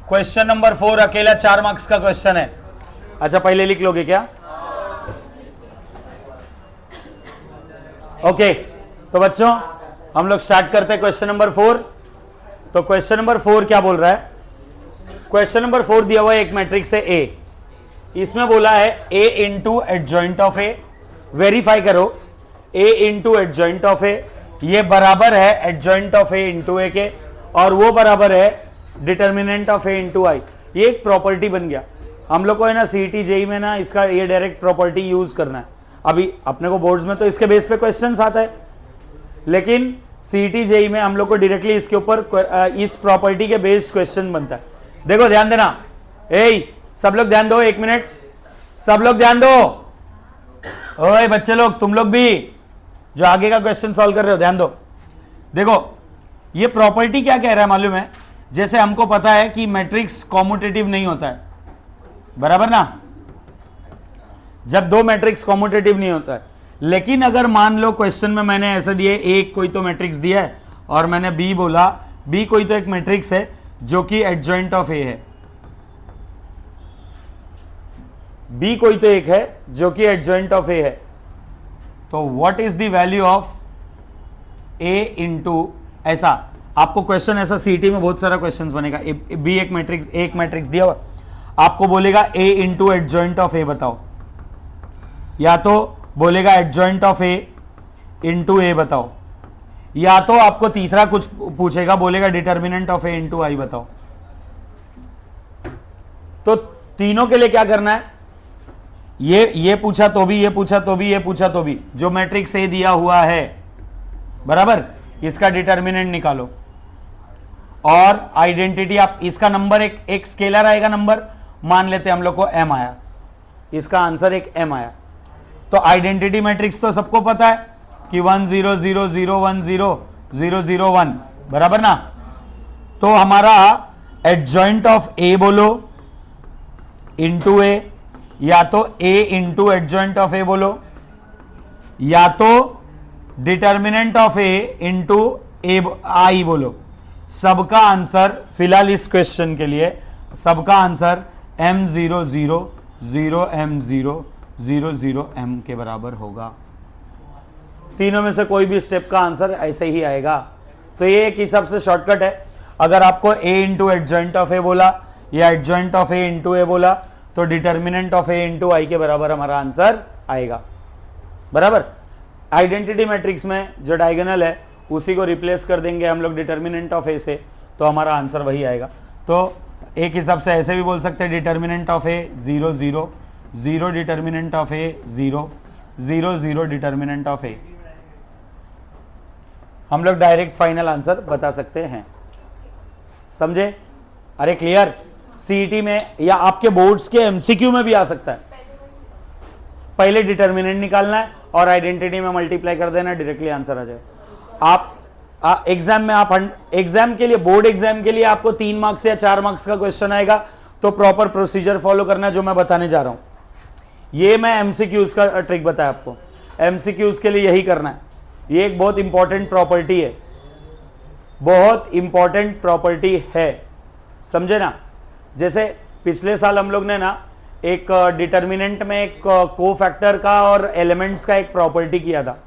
क्वेश्चन नंबर 4 अकेला 4 मार्क्स का क्वेश्चन है। अच्छा, पहले लिख लोगे क्या? ओके, तो बच्चों हम लोग स्टार्ट करते हैं क्वेश्चन नंबर 4। तो क्वेश्चन नंबर 4 क्या बोल रहा है? क्वेश्चन नंबर 4 दिया हुआ है, एक मैट्रिक्स है ए, इसमें बोला है A into adjoint of A. Verify करो, A into adjoint of A ये बराबर है adjoint of A into A के, और वो बराबर है determinant of A into I. ये एक प्रॉपर्टी बन गया। हम लोग को है ना सीईटी जेई में ना इसका ये डायरेक्ट प्रॉपर्टी यूज करना है। अभी अपने को बोर्ड्स में तो इसके बेस पे क्वेश्चंस आता है, लेकिन सीईटी जेई में हम लोग को डायरेक्टली इसके ऊपर इस प्रॉपर्टी के बेस्ड क्वेश्चन बनता है। देखो ध्यान देना, सब लोग ध्यान दो, 1 मिनट, सब लोग ध्यान दो। ओए बच्चे लोग, तुम लोग भी जो आगे का क्वेश्चन सॉल्व कर रहे हो ध्यान दो। देखो ये प्रॉपर्टी क्या कह रहा है मालूम है? जैसे हमको पता है कि मैट्रिक्स कॉम्यूटेटिव नहीं होता है, बराबर ना, जब दो मैट्रिक्स कॉम्यूटेटिव नहीं होता है। लेकिन अगर मान लो क्वेश्चन में मैंने ऐसे दिए, एक कोई तो मैट्रिक्स दिया है और मैंने बी बोला, बी कोई तो एक मैट्रिक्स है जो कि एडजॉइंट ऑफ ए है, बी कोई तो एक है जो कि एडजॉइंट ऑफ ए है, तो what is the value of A into ऐसा। आपको क्वेश्चन ऐसा सीटी में बहुत सारा क्वेश्चंस बनेगा। बी एक मैट्रिक्स दिया हुआ, आपको बोलेगा ए इंटू एडजॉइंट ऑफ ए बताओ, या तो बोलेगा एडजॉइंट ऑफ ए इंटू ए बताओ, या तो आपको तीसरा कुछ पूछेगा, बोलेगा डिटर्मिनेंट ऑफ ए इंटू आई बताओ। तो तीनों के लिए क्या करना है? ये पूछा तो भी, ये पूछा तो भी, ये पूछा तो भी, जो मैट्रिक्स ए दिया हुआ है बराबर, इसका डिटर्मिनेंट निकालो और आइडेंटिटी। आप इसका नंबर एक स्केलर आएगा, नंबर मान लेते हैं हम लोग को m आया, इसका आंसर एक m आया। तो आइडेंटिटी मैट्रिक्स तो सबको पता है कि 1 0 0 0 1 0 0 0 1, बराबर ना। तो हमारा एडजॉइंट ऑफ ए बोलो इंटू ए, या तो a इंटू एडजॉइंट ऑफ ए बोलो, या तो डिटर्मिनेंट ऑफ ए इंटू ए आई बोलो। सबका आंसर फिलहाल इस क्वेश्चन के लिए सबका आंसर m0 0 0 m0 0 0 m के बराबर होगा। तीनों में से कोई भी स्टेप का आंसर ऐसे ही आएगा। तो ये एक हिसाब से शॉर्टकट है। अगर आपको a इंटू एडजॉइंट ऑफ ए बोला या एडजॉइंट ऑफ ए इंटू ए बोला, तो डिटर्मिनेंट ऑफ ए इंटू आई के बराबर हमारा आंसर आएगा, बराबर। आइडेंटिटी मैट्रिक्स में जो डायगोनल है उसी को रिप्लेस कर देंगे हम लोग डिटर्मिनेंट ऑफ ए से, तो हमारा आंसर वही आएगा। तो एक हिसाब से ऐसे भी बोल सकते हैं, determinant of A 0 0 0 determinant of A 0 0 0 determinant of A. हम लोग डायरेक्ट फाइनल आंसर बता सकते हैं, समझे? अरे क्लियर? सीईटी में या आपके बोर्ड्स के एमसीक्यू में भी आ सकता है। पहले डिटर्मिनेंट निकालना है और आइडेंटिटी में मल्टीप्लाई कर देना, डायरेक्टली आंसर आ जाएगा। आप एग्जाम में, आप एग्जाम के लिए, बोर्ड एग्जाम के लिए आपको 3 मार्क्स या 4 मार्क्स का क्वेश्चन आएगा, तो प्रॉपर प्रोसीजर फॉलो करना जो मैं बताने जा रहा हूं। ये मैं एमसीक्यूज का ट्रिक बताया आपको, एमसीक्यूज के लिए यही करना है। ये एक बहुत इंपॉर्टेंट प्रॉपर्टी है, बहुत इंपॉर्टेंट प्रॉपर्टी है, समझे ना। जैसे पिछले साल हम लोग ने ना एक डिटर्मिनेंट में एक कोफैक्टर का और एलिमेंट्स का एक प्रॉपर्टी किया था,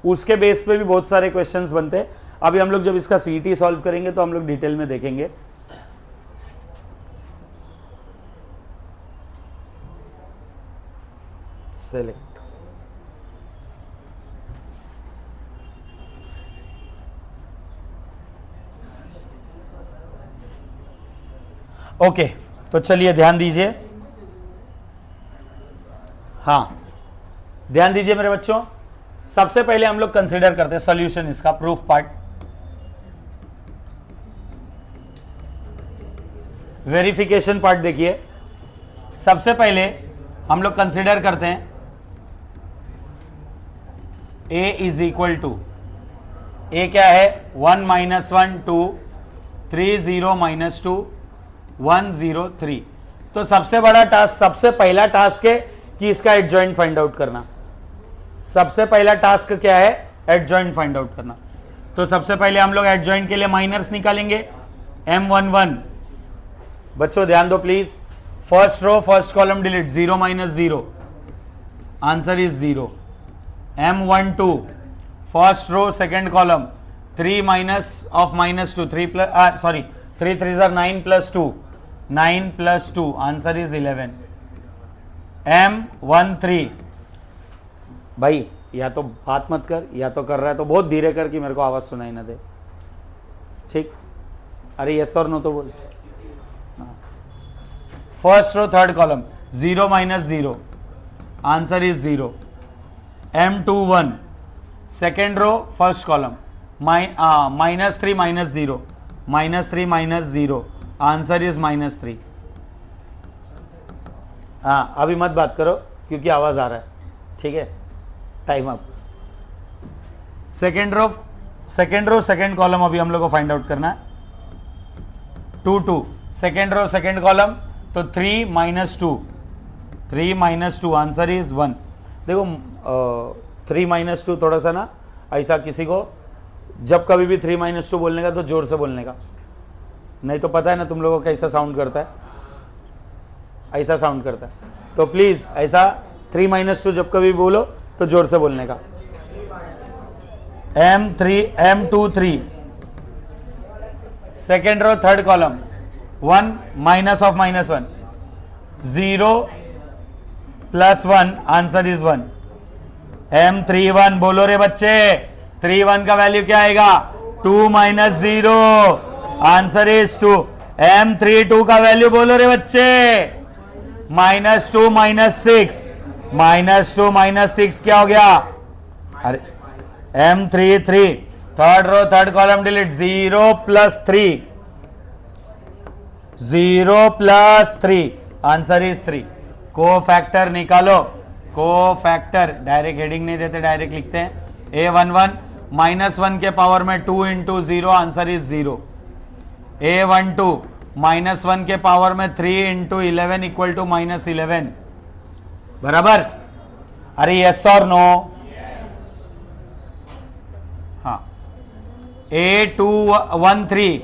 उसके बेस पे भी बहुत सारे क्वेश्चंस बनते हैं। अभी हम लोग जब इसका सीईटी सॉल्व करेंगे तो हम लोग डिटेल में देखेंगे। सेलेक्ट, ओके, तो चलिए ध्यान दीजिए। हाँ, ध्यान दीजिए मेरे बच्चों। सबसे पहले हम लोग कंसीडर करते हैं सॉल्यूशन, इसका प्रूफ पार्ट। वेरिफिकेशन पार्ट देखिए। सबसे पहले हम लोग कंसीडर करते हैं a इज इक्वल टू, ए क्या है 1 - 1 2 3 0 - 2 1 0 3। तो सबसे बड़ा टास्क, सबसे पहला टास्क है कि इसका एडजॉइंट फाइंड आउट करना। सबसे पहला टास्क क्या है? एडजॉइंट फाइंड आउट करना। तो सबसे पहले हम लोग एडजॉइंट के लिए माइनर्स निकालेंगे। M11 बच्चों ध्यान दो please, first row first column delete, 0 minus 0, answer is 0। M12 first row second column, 3 minus of minus 2, 3 plus sorry 3 3 9 plus 2, 9 plus 2, answer is 11। M13 भाई या तो बात मत कर या तो कर रहा है तो बहुत धीरे कर कि मेरे को आवाज सुनाई ना दे, ठीक? अरे यस और नो तो बोल। First row third column, 0 minus 0, answer is 0। M21 second row first column, minus 3 minus 0, minus 3 minus 0, answer is minus 3। हाँ अभी मत बात करो क्योंकि आवाज आ रहा है, ठीक है? Time up. Second row second column अभी हम लोग को फाइंड आउट करना है। 2 2 सेकेंड रो सेकेंड कॉलम, तो 3 माइनस 2, 3 माइनस 2, आंसर इज 1। देखो 3 माइनस 2 थोड़ा सा ना ऐसा किसी को जब कभी भी 3 माइनस 2 बोलने का तो जोर से बोलने का, नहीं तो पता है ना तुम लोगों को कैसा साउंड करता है, ऐसा साउंड करता है। तो प्लीज ऐसा 3 माइनस 2 जब कभी बोलो तो जोर से बोलने का। M23 second row third column, 1 minus of minus 1, 0 plus 1, answer is 1। M31 बोलो रे बच्चे, 31 का वैल्यू क्या आएगा? 2 माइनस 0, आंसर इज 2। M32 का वैल्यू बोलो रे बच्चे, -2 -6, -2 -6 क्या हो गया? अरे M33 third row third column delete, 0 plus 3, 0 plus 3, answer is 3। को फैक्टर निकालो, को फैक्टर डायरेक्ट हेडिंग नहीं देते, डायरेक्ट लिखते हैं। A11 -1 के पावर में 2 इंटू 0, आंसर इज 0। A12 -1 के पावर में 3 इंटू 11 इक्वल टू -11, बराबर? अरे यस और नो? हाँ। A213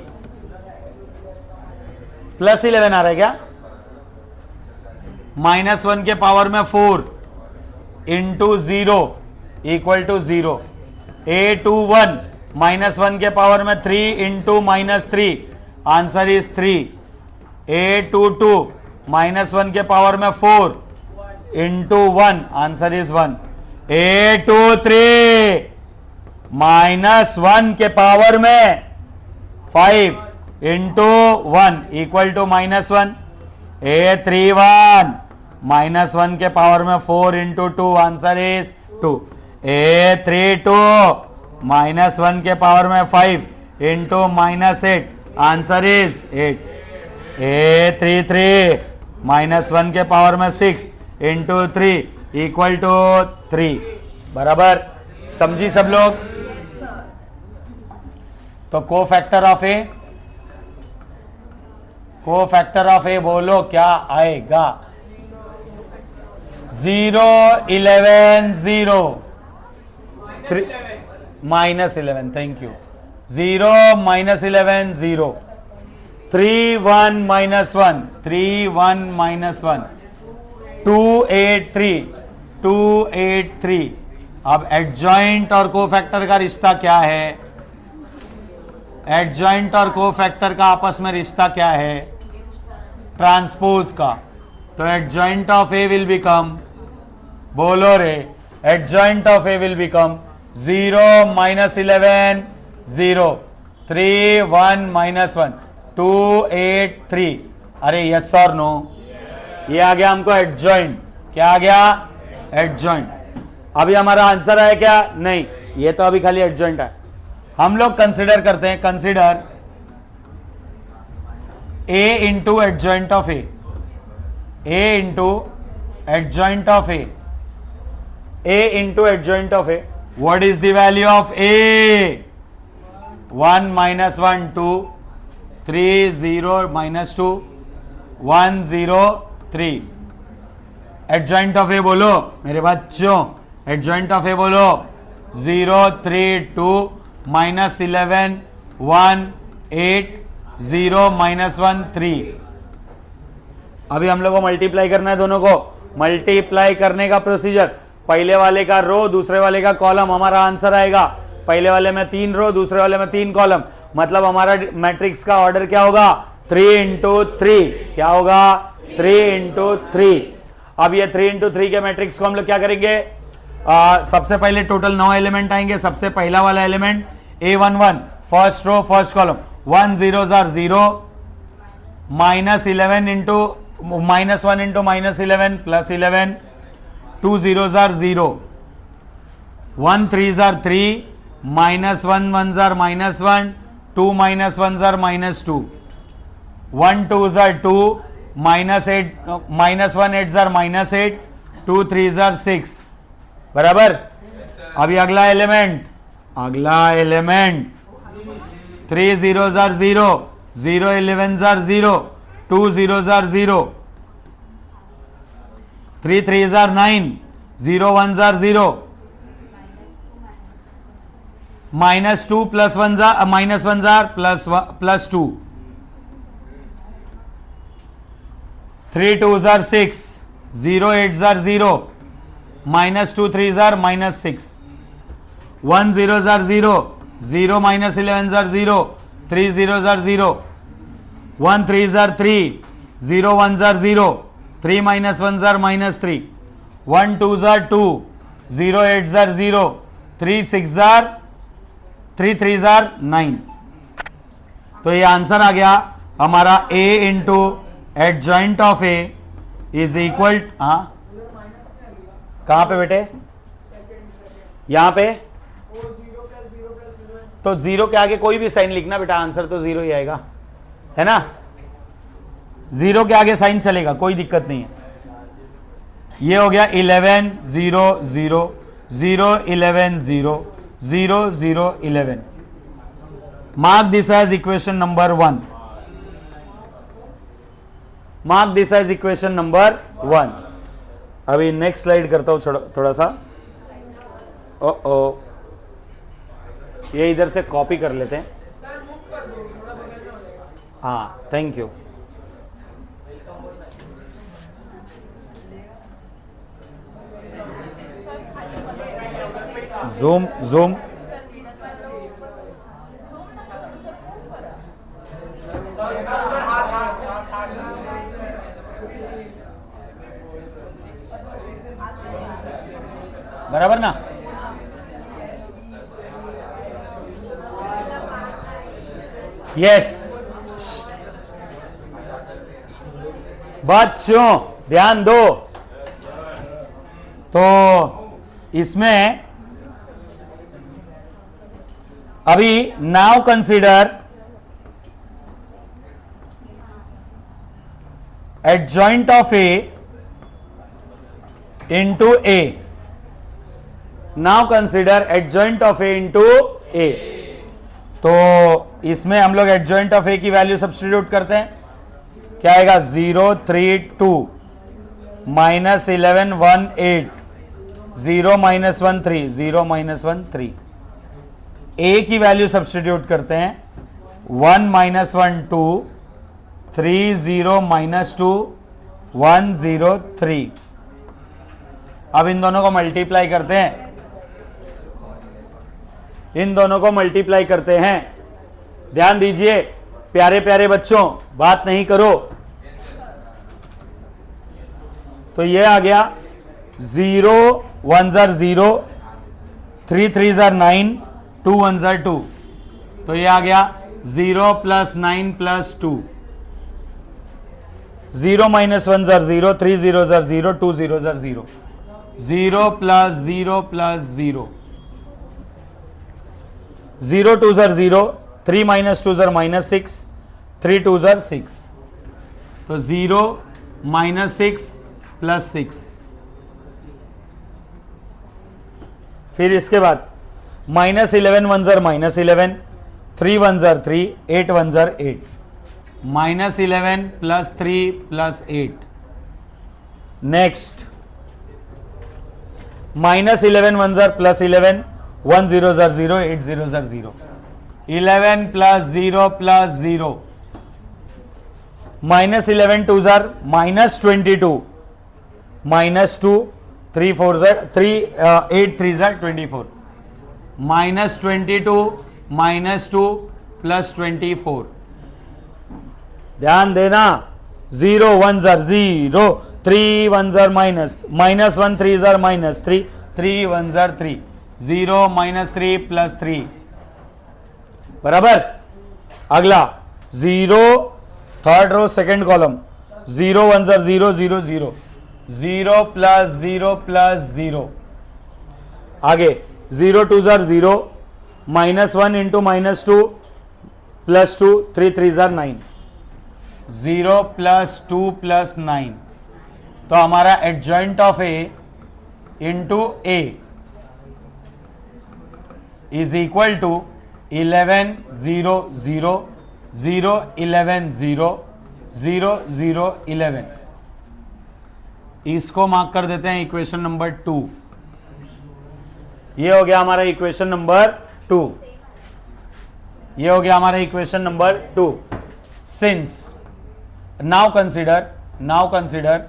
प्लस 11 आ रहा है क्या? -1 के पावर में 4 इंटू 0 इक्वल टू 0। A21 -1 के पावर में 3 इंटू -3, आंसर इज 3। A22 -1 के पावर में 4 इंटू 1, आंसर इज 1। A23 -1 के पावर में 5 इंटू 1 इक्वल टू -1। A31 -1 के पावर में 4 इंटू 2, आंसर इज 2। A32 -1 के पावर में 5 इंटू -8, आंसर इज 8। A33 -1 के पावर में 6 इंटू 3 इक्वल टू 3, बराबर? समझी सब लोग? तो को फैक्टर ऑफ ए, को फैक्टर ऑफ ए बोलो क्या आएगा? 0 11 0 3 -11, थैंक यू। 0 -11 0 3 1 -1 3 1 -1 283 283। अब एडजॉइंट और कोफैक्टर का रिश्ता क्या है? एडजॉइंट और कोफैक्टर का आपस में रिश्ता क्या है? ट्रांसपोज का। तो adjoint of A will become, बोलो रे, adjoint of A will become 0 -11 0 3 1 -1 283। अरे यस और नो? ये आ गया हमको एडजॉइंट। क्या आ गया? एडजॉइंट। अभी हमारा आंसर है क्या? नहीं, ये तो अभी खाली एडजॉइंट है। हम लोग कंसिडर करते हैं, consider A into adjoint of A, A into adjoint of A, A into adjoint of A. What is the value of A? 1 -1 2 3 0 -2 1 0 3। Adjoint of ए बोलो मेरे बच्चों, एडजॉइंट ऑफ ए बोलो 0 3 2 -11 1 8 0 -1 3। अभी हम लोग को मल्टीप्लाई करना है दोनों को। मल्टीप्लाई करने का प्रोसीजर, पहले वाले का रो दूसरे वाले का कॉलम, हमारा आंसर आएगा। पहले वाले में 3 रो दूसरे वाले में 3 कॉलम, मतलब हमारा मैट्रिक्स का ऑर्डर क्या होगा 3 इंटू 3। क्या होगा 3 इंटू 3। अब ये 3 इंटू 3 के मैट्रिक्स को हम लोग क्या करेंगे, सबसे पहले टोटल 9 एलिमेंट आएंगे। सबसे पहला वाला element A11 first row first column 1 0 0 -11 into -1 into -11 +11 2 0 0 1 3 3 -1 1 -1 2 -1 -2 1 2 2 -8 -1 8 -8 2 3 6 बराबर। अभी अगला एलिमेंट 3 0 0 0 11 0 2 0 0 3 3 9 0 1 0 -2 +1 +1 +2 3 2 6 0 8 0 -2 3 -6 1 0 0 0 -11 0 3 0 0 1 3 3 0 1 0 3 -1 -3 1 2 2 0 8 0 3 6 3 3 9। तो ये आंसर आ गया हमारा A into adjoint of A is equal, हाँ कहां पे बेटे, यहां पे। तो 0 के आगे कोई भी साइन लिखना बेटा, आंसर तो 0 ही आएगा, है ना। 0 के आगे साइन चलेगा, कोई दिक्कत नहीं है। ये हो गया 11 0 0 0 11 0 0 0 11। Mark this as equation number 1। Mark this as equation number 1। अभी नेक्स्ट स्लाइड करता हूं थोड़ा सा। ओ ये इधर से कॉपी कर लेते हैं। हाँ थैंक यू। ज़ूम ज़ूम बराबर ना। यस बच्चों ध्यान दो। तो इसमें अभी now consider adjoint of A into A। Now consider adjoint of A into A। तो इसमें हम लोग एडजॉइंट ऑफ A की वैल्यू सब्स्टिट्यूट करते हैं। क्या आएगा 0 3 2 -11 1 8 0 -1 3 0 -1 3। A की वैल्यू सब्स्टिट्यूट करते हैं 1 -1 2 3 0 -2 1 0 3। अब इन दोनों को मल्टीप्लाई करते हैं। इन दोनों को मल्टीप्लाई करते हैं। ध्यान दीजिए प्यारे प्यारे बच्चों, बात नहीं करो। तो ये आ गया 0 1 0 3 3 9 2 1 2। तो ये आ गया 0 + 9 + 2 0 -1 0 3 0 0 2 0 0 0 + 0 + 0 0 2 0 3 -2 -6 3 2 6। तो 0 -6 + 6। फिर इसके बाद -11 1 -11 3 1 3 8 1 8 -11 + 3 + 8। Next -11 1 jar +11, 1 0 jar 0, 8 0 jar 0, 11 + 0 + 0, -11 2 jar -22, -2 3 4 jar 3 8 3 jar 24, -22 -2 +24. ध्यान देना, 0 1 जार 0, 3 1 जार -1 3 जार -3, 3 1 जार 3, 0 -3 +3 बराबर. अगला 0 थर्ड रो सेकंड कॉलम, 0 1 जार 0 0 0, 0 + 0 + 0. आगे 0 2 जार 0, -1 × -2 +2, 3 3 जार 9, 0 + 2 + 9. तो हमारा adjoint of A into A is equal to 11 0 0 0 11 0 0 0 11. इसको मार्क कर देते हैं इक्वेशन नंबर 2. ये हो गया हमारा इक्वेशन नंबर 2. ये हो गया हमारा equation number 2. Since now consider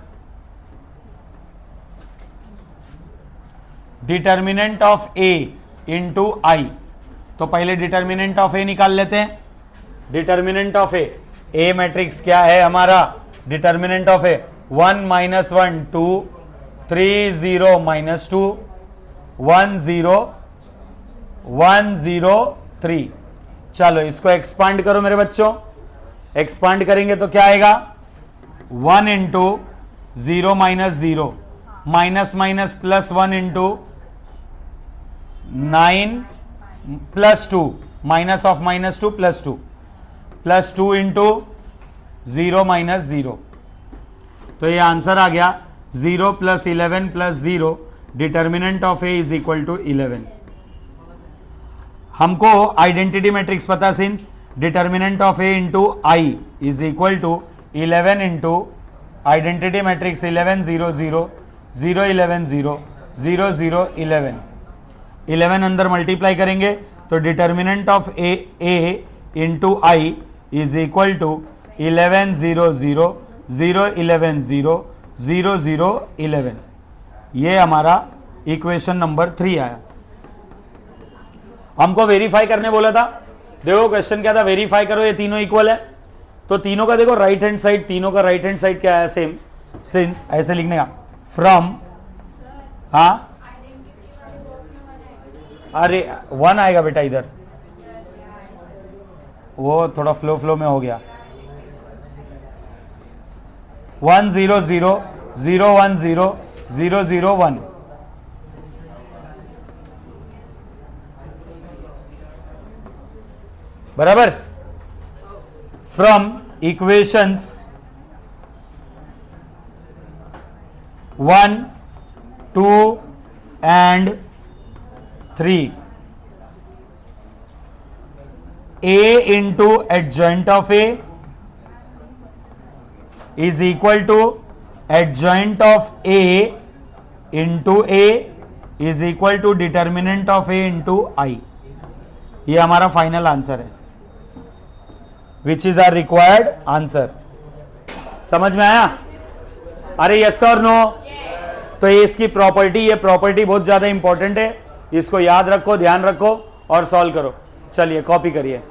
determinant of A into I. तो पहले डिटर्मिनेंट ऑफ ए निकाल लेते हैं. डिटर्मिनेंट ऑफ ए मैट्रिक्स क्या है हमारा? डिटर्मिनेंट ऑफ ए 1 -1 2 3 0 -2 1 0 1 0 3. चलो इसको एक्सपांड करो मेरे बच्चों. एक्सपांड करेंगे तो क्या आएगा? 1 into 0 -0 minus +1 into 9 +2 minus of -2 +2 +2 into 0 -0. तो ये आंसर आ गया 0 + 11 + 0. Determinant of A is equal to 11. हमको आइडेंटिटी मैट्रिक्स पता, since determinant of A into I is equal to 11 into identity matrix 11 0 0 0 11 0 0 0 11. 11 अंदर मल्टीप्लाई करेंगे तो determinant of A into I is equal to 11 0 0 0 11 0 0 0 11. ये हमारा इक्वेशन नंबर 3 आया. हमको वेरीफाई करने बोला था. देखो क्वेश्चन क्या था? वेरीफाई करो ये तीनों इक्वल है. तो तीनों का देखो राइट हैंड साइड, तीनों का राइट हैंड साइड क्या है? सेम. सिंस ऐसे लिखने का फ्रॉम, हाँ अरे 1 आएगा बेटा इधर, वो थोड़ा फ्लो में हो गया. 1 0 0 0 1 0 0 0 1. बराबर. From equations 1 2 and 3, a into adjoint of a is equal to adjoint of a into a is equal to determinant of a into I. ये हमारा फाइनल आंसर है, which is our required answer. समझ में आया? अरे यस और नो? तो ये इसकी प्रॉपर्टी, ये प्रॉपर्टी बहुत ज्यादा इंपॉर्टेंट है. इसको याद रखो, ध्यान रखो और सॉल्व करो. चलिए कॉपी करिए.